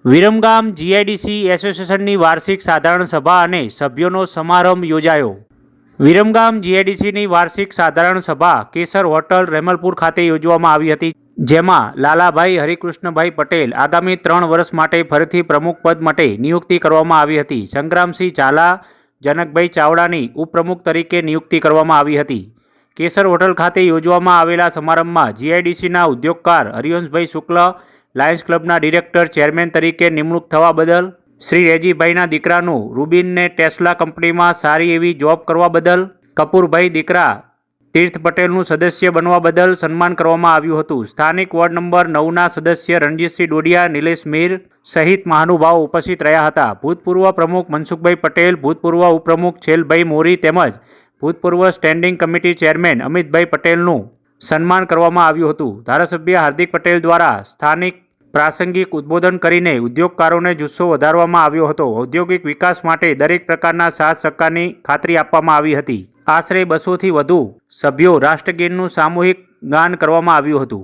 Viramgam GIDC એસોસિએશનની વાર્ષિક સાધારણ સભા અને સભ્યોનો સમારંભ યોજાયો। વિરમગામ જીઆઈડીસીની વાર્ષિક સાધારણ સભા કેસર હોટલ રેમલપુર ખાતે યોજવામાં આવી હતી, જેમાં લાલાભાઈ હરિકૃષ્ણભાઈ પટેલ આગામી 3 વર્ષ માટે ફરીથી પ્રમુખ પદ માટે નિયુક્તિ કરવામાં આવી હતી। સંગ્રામસિંહ ઝાલા, જનકભાઈ ચાવડાની ઉપપ્રમુખ તરીકે નિયુક્તિ કરવામાં આવી હતી। કેસર હોટલ ખાતે યોજવામાં આવેલા સમારંભમાં જીઆઈડીસીના ઉદ્યોગકાર હરિવંશભાઈ શુક્લ, લાયન્સ ક્લબના ડિરેક્ટર ચેરમેન તરીકે નિમણૂક થવા બદલ, શ્રી રેજીભાઈના દીકરાનું રૂબિનને ટેસ્લા કંપનીમાં સારી એવી જોબ કરવા બદલ, કપૂરભાઈ દીકરા તીર્થ પટેલનું સદસ્ય બનવા બદલ સન્માન કરવામાં આવ્યું હતું। સ્થાનિક વોર્ડ નંબર 9ના સદસ્ય રણજીતસિંહ ડોડિયા, નિલેશ મીર સહિત મહાનુભાવો ઉપસ્થિત રહ્યા હતા। ભૂતપૂર્વ પ્રમુખ મનસુખભાઈ પટેલ, ભૂતપૂર્વ ઉપપ્રમુખ છેલભાઈ મોરી તેમજ ભૂતપૂર્વ સ્ટેન્ડિંગ કમિટી ચેરમેન અમિતભાઈ પટેલનું સન્માન કરવામાં આવ્યું હતું। ધારાસભ્ય હાર્દિક પટેલ દ્વારા સ્થાનિક પ્રાસંગિક ઉદ્બોધન કરીને ઉદ્યોગકારોને જુસ્સો વધારવામાં આવ્યો હતો। ઔદ્યોગિક વિકાસ માટે દરેક પ્રકારના સાથ સહકારની ખાતરી આપવામાં આવી હતી। આશરે 200થી વધુ સભ્યો રાષ્ટ્રગીતનું સામૂહિક ગાન કરવામાં આવ્યું હતું।